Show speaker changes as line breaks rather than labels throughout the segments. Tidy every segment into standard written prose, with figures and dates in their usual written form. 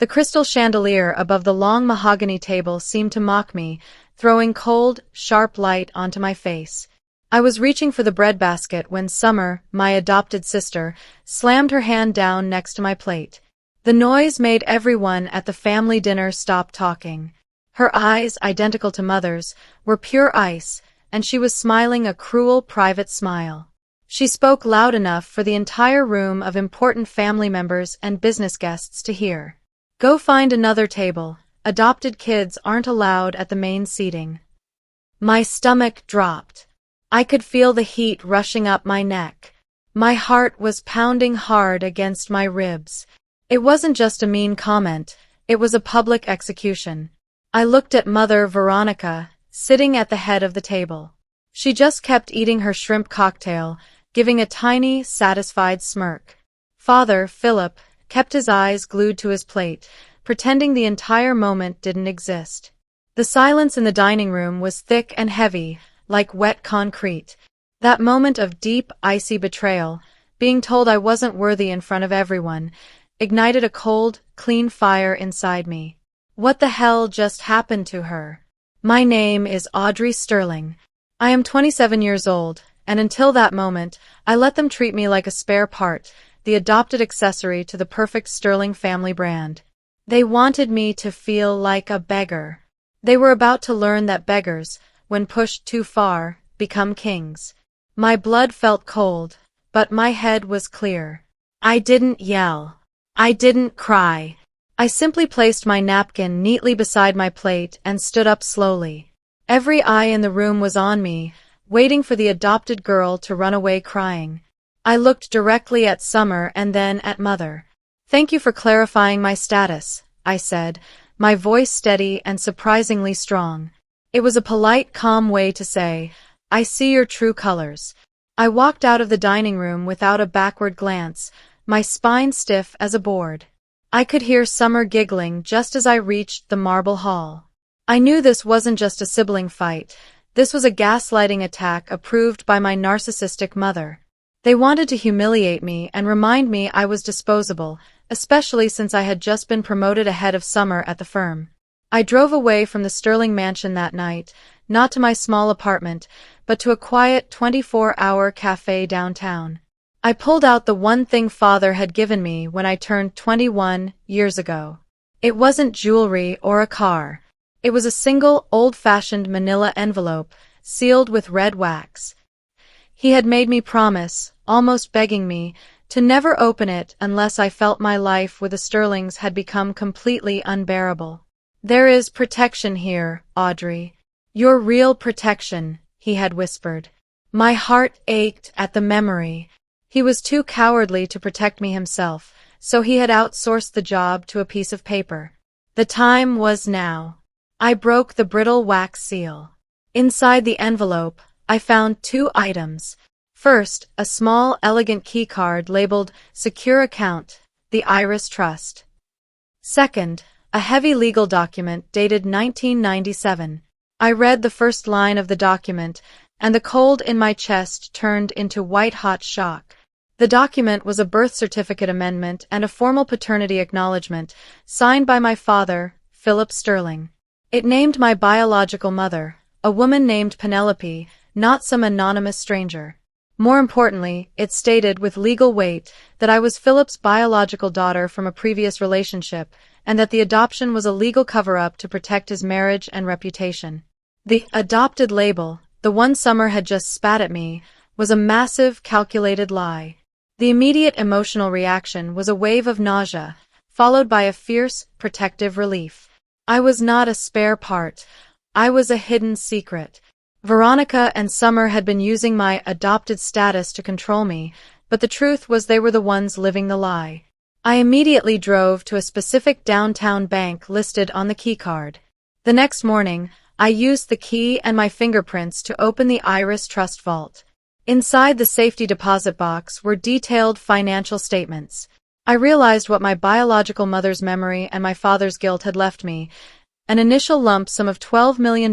The crystal chandelier above the long mahogany table seemed to mock me, throwing cold, sharp light onto my face. I was reaching for the breadbasket when Summer, my adopted sister, slammed her hand down next to my plate. The noise made everyone at the family dinner stop talking. Her eyes, identical to Mother's, were pure ice, and she was smiling a cruel private smile. She spoke loud enough for the entire room of important family members and business guests to hear. "Go find another table. Adopted kids aren't allowed at the main seating." My stomach dropped. I could feel the heat rushing up my neck. My heart was pounding hard against my ribs. It wasn't just a mean comment, it was a public execution. I looked at Mother Veronica, sitting at the head of the table. She just kept eating her shrimp cocktail, giving a tiny, satisfied smirk. Father, Philip, kept his eyes glued to his plate, pretending the entire moment didn't exist. The silence in the dining room was thick and heavy, like wet concrete. That moment of deep, icy betrayal, being told I wasn't worthy in front of everyone, ignited a cold, clean fire inside me. What the hell just happened to her? My name is Audrey Sterling. I am 27 years old, and until that moment, I let them treat me like a spare part, the adopted accessory to the perfect Sterling family brand. They wanted me to feel like a beggar. They were about to learn that beggars, when pushed too far, become kings. My blood felt cold, but my head was clear. I didn't yell. I didn't cry. I simply placed my napkin neatly beside my plate and stood up slowly. Every eye in the room was on me, waiting for the adopted girl to run away crying. I looked directly at Summer and then at Mother. "Thank you for clarifying my status," I said, my voice steady and surprisingly strong. It was a polite, calm way to say, "I see your true colors." I walked out of the dining room without a backward glance, my spine stiff as a board. I could hear Summer giggling just as I reached the marble hall. I knew this wasn't just a sibling fight. This was a gaslighting attack approved by my narcissistic mother. They wanted to humiliate me and remind me I was disposable, especially since I had just been promoted ahead of Summer at the firm. I drove away from the Sterling mansion that night, not to my small apartment, but to a quiet 24-hour cafe downtown. I pulled out the one thing Father had given me when I turned 21 years ago. It wasn't jewelry or a car. It was a single, old-fashioned manila envelope, sealed with red wax. He had made me promise, almost begging me, to never open it unless I felt my life with the Sterlings had become completely unbearable. "There is protection here, Audrey. Your real protection," he had whispered. My heart ached at the memory. He was too cowardly to protect me himself, so he had outsourced the job to a piece of paper. The time was now. I broke the brittle wax seal. Inside the envelope, I found two items. First, a small, elegant keycard labeled Secure Account, the Iris Trust. Second, a heavy legal document dated 1997. I read the first line of the document, and the cold in my chest turned into white-hot shock. The document was a birth certificate amendment and a formal paternity acknowledgement, signed by my father, Philip Sterling. It named my biological mother, a woman named Penelope, not some anonymous stranger. More importantly, it stated with legal weight that I was Philip's biological daughter from a previous relationship, and that the adoption was a legal cover-up to protect his marriage and reputation. The adopted label, the one Summer had just spat at me, was a massive, calculated lie. The immediate emotional reaction was a wave of nausea, followed by a fierce, protective relief. I was not a spare part. I was a hidden secret. Veronica and Summer had been using my adopted status to control me, but the truth was they were the ones living the lie. I immediately drove to a specific downtown bank listed on the keycard. The next morning, I used the key and my fingerprints to open the Iris Trust vault. Inside the safety deposit box were detailed financial statements. I realized what my biological mother's memory and my father's guilt had left me: an initial lump sum of $12 million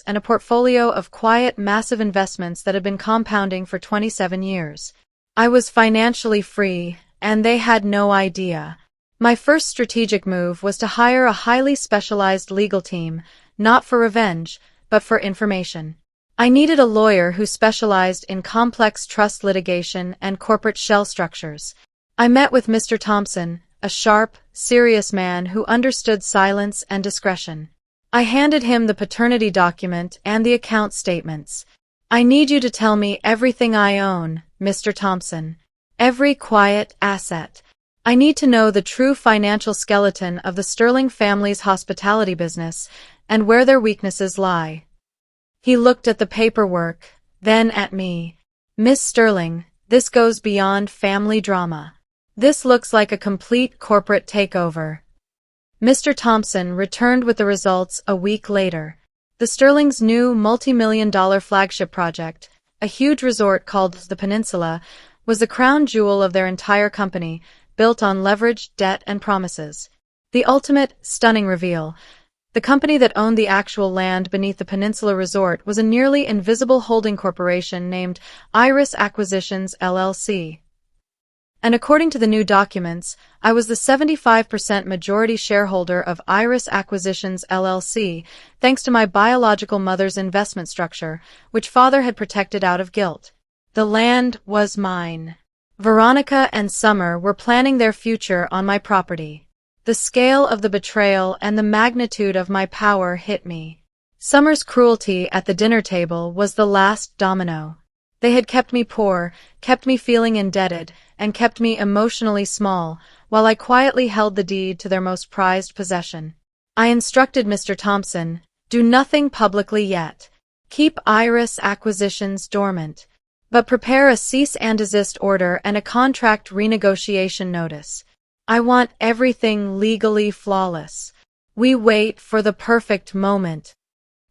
and a portfolio of quiet, massive investments that had been compounding for 27 years. I was financially free, and they had no idea. My first strategic move was to hire a highly specialized legal team, not for revenge, but for information. I needed a lawyer who specialized in complex trust litigation and corporate shell structures. I met with Mr. Thompson, a sharp, serious man who understood silence and discretion. I handed him the paternity document and the account statements. I need you to tell me everything I own, Mr. Thompson. Every quiet asset. I need to know the true financial skeleton of the Sterling family's hospitality business and where their weaknesses lie. He looked at the paperwork, then at me. Miss Sterling, this goes beyond family drama. This looks like a complete corporate takeover. Mr. Thompson returned with the results a week later. The Sterling's new multi-million-dollar flagship project, a huge resort called the Peninsula, was the crown jewel of their entire company, built on leveraged debt and promises. The ultimate, stunning reveal. The company that owned the actual land beneath the Peninsula Resort was a nearly invisible holding corporation named Iris Acquisitions LLC. And according to the new documents, I was the 75% majority shareholder of Iris Acquisitions LLC, thanks to my biological mother's investment structure, which father had protected out of guilt. The land was mine. Veronica and Summer were planning their future on my property. The scale of the betrayal and the magnitude of my power hit me. Summer's cruelty at the dinner table was the last domino. They had kept me poor, kept me feeling indebted, and kept me emotionally small, while I quietly held the deed to their most prized possession. I instructed Mr. Thompson, do nothing publicly yet. Keep Iris Acquisitions dormant. But prepare a cease and desist order and a contract renegotiation notice. I want everything legally flawless. We wait for the perfect moment.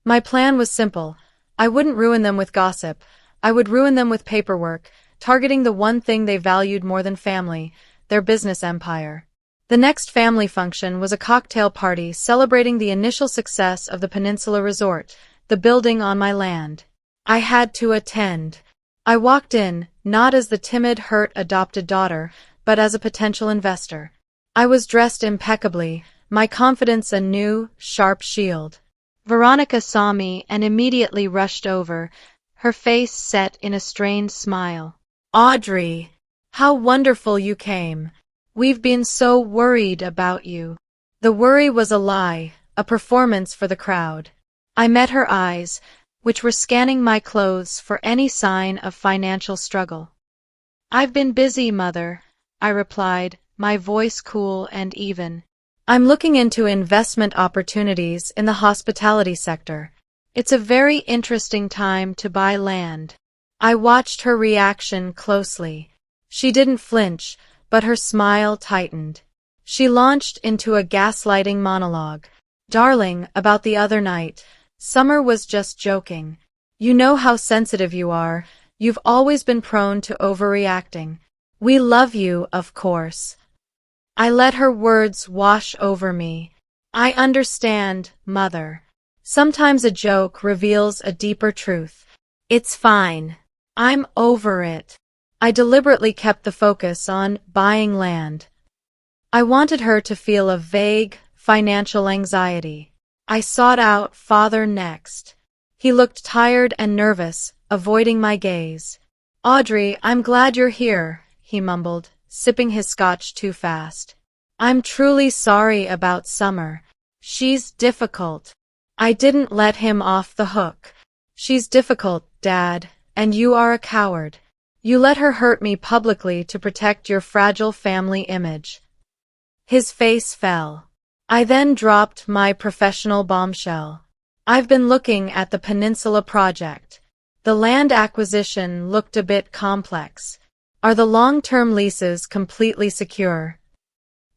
My plan was simple. I wouldn't ruin them with gossip. I would ruin them with paperwork, targeting the one thing they valued more than family, their business empire. The next family function was a cocktail party celebrating the initial success of the Peninsula Resort, the building on my land. I had to attend. I walked in, not as the timid, hurt adopted daughter, but as a potential investor. I was dressed impeccably, my confidence a new, sharp shield. Veronica saw me and immediately rushed over, her face set in a strained smile. Audrey, how wonderful you came. We've been so worried about you. The worry was a lie, a performance for the crowd. I met her eyes, which were scanning my clothes for any sign of financial struggle. I've been busy, Mother, I replied, my voice cool and even. I'm looking into investment opportunities in the hospitality sector. It's a very interesting time to buy land. I watched her reaction closely. She didn't flinch, but her smile tightened. She launched into a gaslighting monologue. Darling, about the other night, Summer was just joking. You know how sensitive you are. You've always been prone to overreacting. We love you, of course. I let her words wash over me. I understand, Mother. Sometimes a joke reveals a deeper truth. It's fine. I'm over it. I deliberately kept the focus on buying land. I wanted her to feel a vague, financial anxiety. I sought out Father next. He looked tired and nervous, avoiding my gaze. Audrey, I'm glad you're here, he mumbled, sipping his scotch too fast. I'm truly sorry about Summer. She's difficult. I didn't let him off the hook. She's difficult, Dad, and you are a coward. You let her hurt me publicly to protect your fragile family image. His face fell. I then dropped my professional bombshell. I've been looking at the Peninsula project. The land acquisition looked a bit complex. Are the long-term leases completely secure?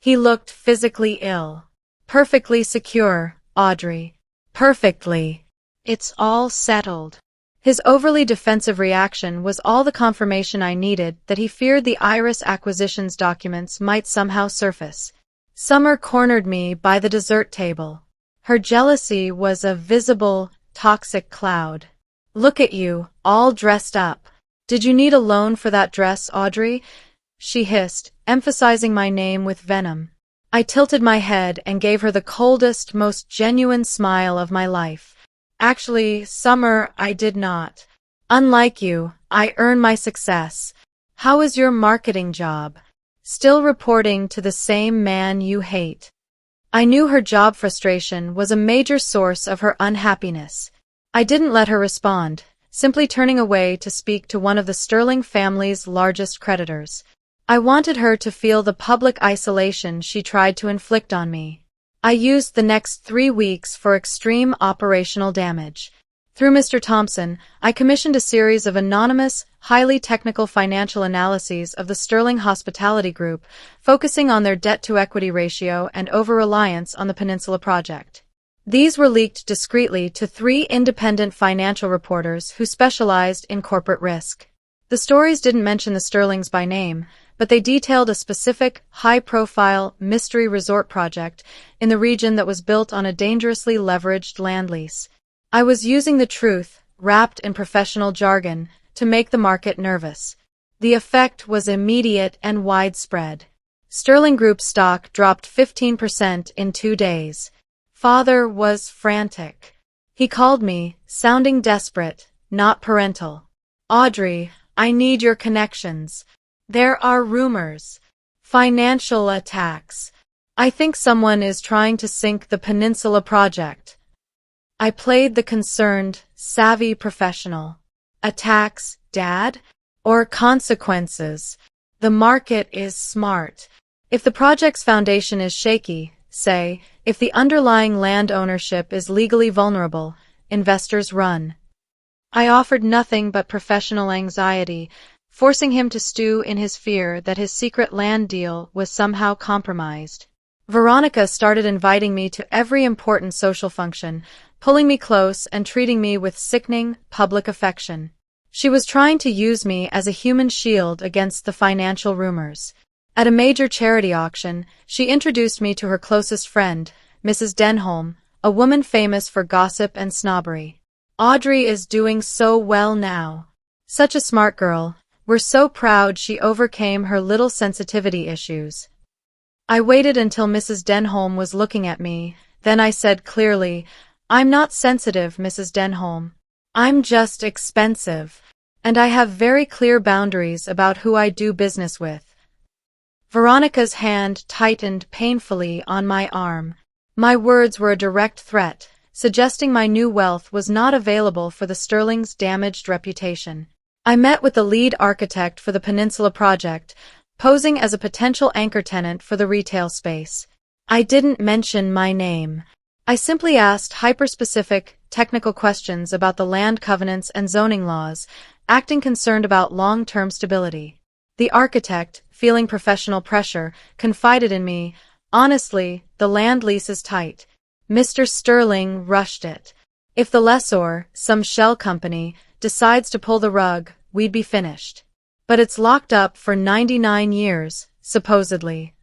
He looked physically ill. Perfectly secure, Audrey. Perfectly. It's all settled. His overly defensive reaction was all the confirmation I needed that he feared the Iris Acquisitions documents might somehow surface. Summer cornered me by the dessert table. Her jealousy was a visible, toxic cloud. Look at you, all dressed up. Did you need a loan for that dress, Audrey? She hissed, emphasizing my name with venom. I tilted my head and gave her the coldest, most genuine smile of my life. Actually, Summer, I did not. Unlike you, I earn my success. How is your marketing job? Still reporting to the same man you hate. I knew her job frustration was a major source of her unhappiness. I didn't let her respond, simply turning away to speak to one of the Sterling family's largest creditors. I wanted her to feel the public isolation she tried to inflict on me. I used the next 3 weeks for extreme operational damage. Through Mr. Thompson, I commissioned a series of anonymous, highly technical financial analyses of the Sterling Hospitality Group, focusing on their debt-to-equity ratio and over-reliance on the Peninsula project. These were leaked discreetly to 3 independent financial reporters who specialized in corporate risk. The stories didn't mention the Sterlings by name, but they detailed a specific, high-profile, mystery resort project in the region that was built on a dangerously leveraged land lease. I was using the truth, wrapped in professional jargon, to make the market nervous. The effect was immediate and widespread. Sterling Group stock dropped 15% in 2 days. Father was frantic. He called me, sounding desperate, not parental. Audrey, I need your connections. There are rumors. Financial attacks. I think someone is trying to sink the Peninsula project. I played the concerned, savvy professional. Attacks, Dad? Or consequences? The market is smart. If the project's foundation is shaky, say, if the underlying land ownership is legally vulnerable, investors run. I offered nothing but professional anxiety, forcing him to stew in his fear that his secret land deal was somehow compromised. Veronica started inviting me to every important social function, pulling me close and treating me with sickening, public affection. She was trying to use me as a human shield against the financial rumors. At a major charity auction, she introduced me to her closest friend, Mrs. Denholm, a woman famous for gossip and snobbery. Audrey is doing so well now. Such a smart girl. We're so proud she overcame her little sensitivity issues. I waited until Mrs. Denholm was looking at me, then I said clearly, I'm not sensitive, Mrs. Denholm. I'm just expensive. And I have very clear boundaries about who I do business with. Veronica's hand tightened painfully on my arm. My words were a direct threat, suggesting my new wealth was not available for the Sterling's damaged reputation. I met with the lead architect for the Peninsula project, posing as a potential anchor tenant for the retail space. I didn't mention my name. I simply asked hyper-specific, technical questions about the land covenants and zoning laws, acting concerned about long-term stability. The architect, feeling professional pressure, confided in me, honestly, the land lease is tight. Mr. Sterling rushed it. If the lessor, some shell company, decides to pull the rug, we'd be finished. But it's locked up for 99 years, supposedly.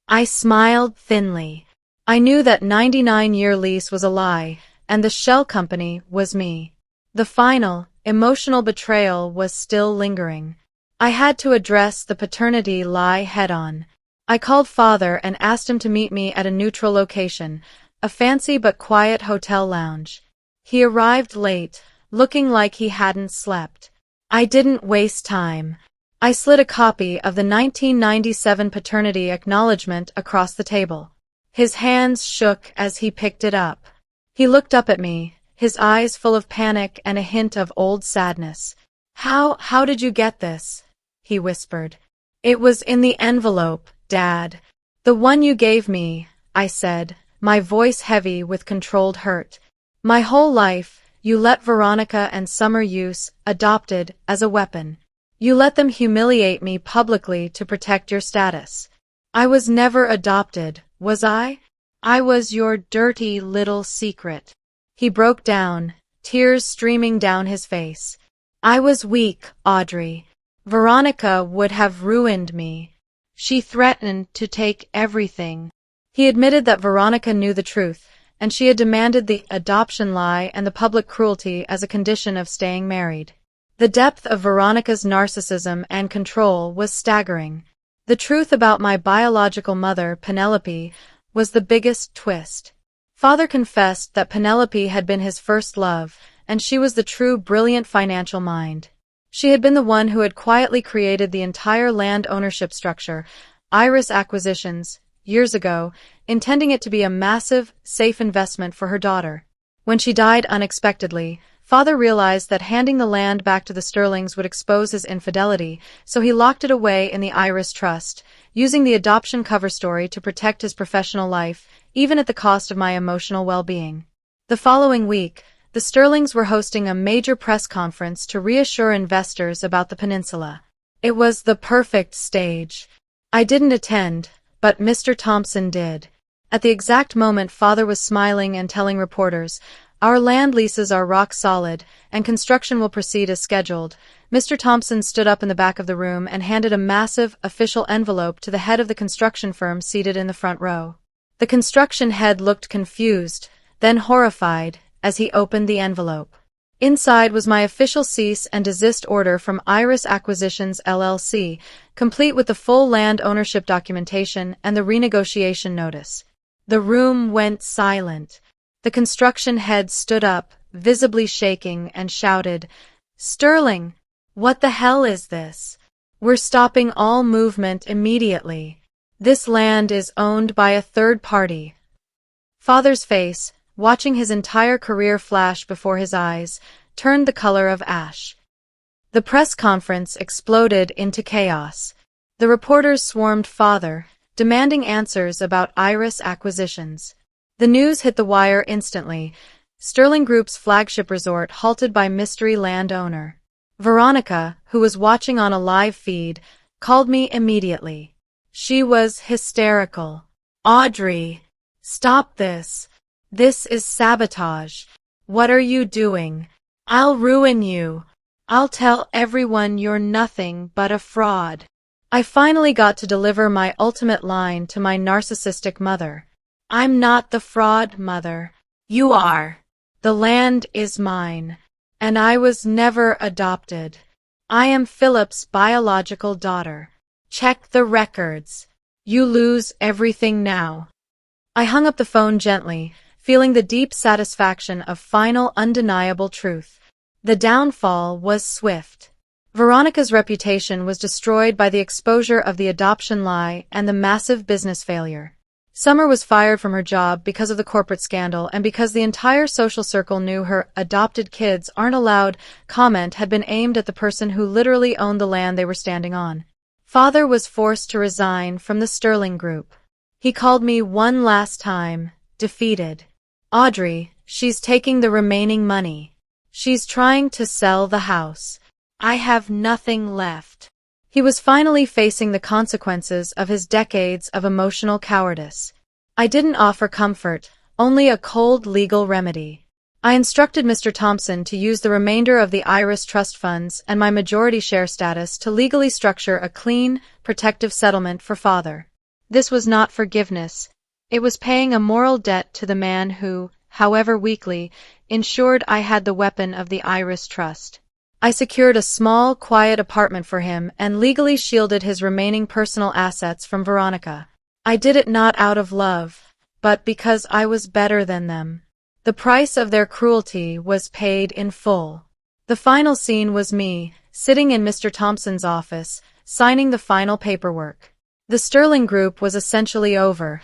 I smiled thinly. I knew that 99-year lease was a lie, and the shell company was me. The final, emotional betrayal was still lingering. I had to address the paternity lie head-on. I called Father and asked him to meet me at a neutral location, a fancy but quiet hotel lounge. He arrived late, looking like he hadn't slept. I didn't waste time. I slid a copy of the 1997 paternity acknowledgement across the table. His hands shook as he picked it up. He looked up at me, his eyes full of panic and a hint of old sadness. How did you get this? He whispered. It was in the envelope, Dad. The one you gave me, I said, my voice heavy with controlled hurt. My whole life, you let Veronica and Summer use, adopted, as a weapon. You let them humiliate me publicly to protect your status. I was never adopted, was I? I was your dirty little secret. He broke down, tears streaming down his face. I was weak, Audrey. Veronica would have ruined me. She threatened to take everything. He admitted that Veronica knew the truth, and she had demanded the adoption lie and the public cruelty as a condition of staying married. The depth of Veronica's narcissism and control was staggering. The truth about my biological mother, Penelope, was the biggest twist. Father confessed that Penelope had been his first love, and she was the true brilliant financial mind. She had been the one who had quietly created the entire land ownership structure, Iris Acquisitions, years ago, intending it to be a massive, safe investment for her daughter. When she died unexpectedly, Father realized that handing the land back to the Sterlings would expose his infidelity, so he locked it away in the Iris Trust, using the adoption cover story to protect his professional life, even at the cost of my emotional well-being. The following week, the Sterlings were hosting a major press conference to reassure investors about the peninsula. It was the perfect stage. I didn't attend, but Mr. Thompson did. At the exact moment Father was smiling and telling reporters, "Our land leases are rock solid, and construction will proceed as scheduled," Mr. Thompson stood up in the back of the room and handed a massive, official envelope to the head of the construction firm seated in the front row. The construction head looked confused, then horrified, as he opened the envelope. Inside was my official cease and desist order from Iris Acquisitions LLC, complete with the full land ownership documentation and the renegotiation notice. The room went silent. The construction head stood up, visibly shaking, and shouted, "Sterling, what the hell is this? We're stopping all movement immediately. This land is owned by a third party." Father's face, watching his entire career flash before his eyes, turned the color of ash. The press conference exploded into chaos. The reporters swarmed Father, demanding answers about Iris Acquisitions. The news hit the wire instantly. Sterling Group's flagship resort halted by mystery landowner. Veronica, who was watching on a live feed, called me immediately. She was hysterical. "Audrey, stop this. This is sabotage. What are you doing? I'll ruin you. I'll tell everyone you're nothing but a fraud." I finally got to deliver my ultimate line to my narcissistic mother. "I'm not the fraud, Mother. You are. The land is mine. And I was never adopted. I am Philip's biological daughter. Check the records. You lose everything now." I hung up the phone gently, feeling the deep satisfaction of final undeniable truth. The downfall was swift. Veronica's reputation was destroyed by the exposure of the adoption lie and the massive business failure. Summer was fired from her job because of the corporate scandal and because the entire social circle knew her "adopted kids aren't allowed" comment had been aimed at the person who literally owned the land they were standing on. Father was forced to resign from the Sterling Group. He called me one last time, defeated. "Audrey, she's taking the remaining money. She's trying to sell the house. I have nothing left." He was finally facing the consequences of his decades of emotional cowardice. I didn't offer comfort, only a cold legal remedy. I instructed Mr. Thompson to use the remainder of the Iris Trust funds and my majority share status to legally structure a clean, protective settlement for Father. This was not forgiveness. It was paying a moral debt to the man who, however weakly, ensured I had the weapon of the Iris Trust. I secured a small, quiet apartment for him and legally shielded his remaining personal assets from Veronica. I did it not out of love, but because I was better than them. The price of their cruelty was paid in full. The final scene was me, sitting in Mr. Thompson's office, signing the final paperwork. The Sterling Group was essentially over.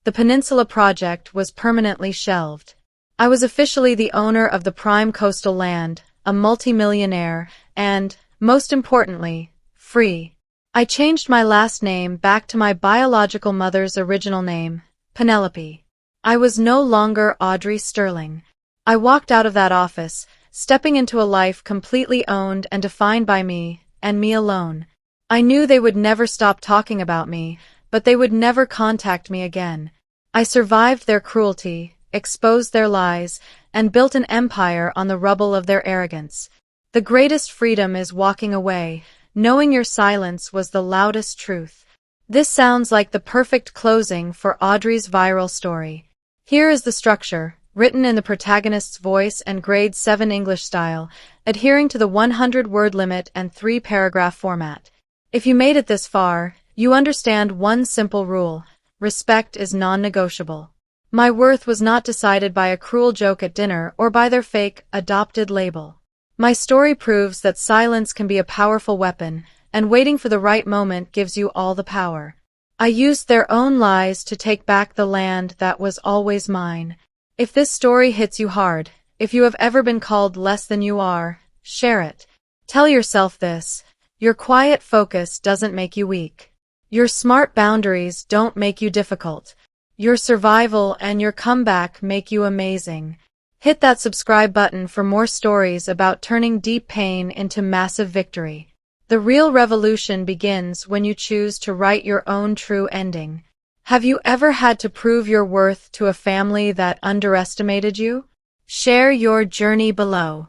The Peninsula project was permanently shelved. I was officially the owner of the prime coastal land, a multimillionaire, and, most importantly, free. I changed my last name back to my biological mother's original name, Penelope. I was no longer Audrey Sterling. I walked out of that office, stepping into a life completely owned and defined by me, and me alone. I knew they would never stop talking about me, but they would never contact me again. I survived their cruelty, exposed their lies, and built an empire on the rubble of their arrogance. The greatest freedom is walking away, knowing your silence was the loudest truth. This sounds like the perfect closing for Audrey's viral story. Here is the structure, written in the protagonist's voice and grade 7 English style, adhering to the 100-word limit and 3-paragraph format. If you made it this far, You understand one simple rule: respect is non-negotiable. My worth was not decided by a cruel joke at dinner or by their fake, adopted label. My story proves that silence can be a powerful weapon, and waiting for the right moment gives you all the power. I used their own lies to take back the land that was always mine. If this story hits you hard, if you have ever been called less than you are, share it. Tell yourself this: your quiet focus doesn't make you weak. Your smart boundaries don't make you difficult. Your survival and your comeback make you amazing. Hit that subscribe button for more stories about turning deep pain into massive victory. The real revolution begins when you choose to write your own true ending. Have you ever had to prove your worth to a family that underestimated you? Share your journey below.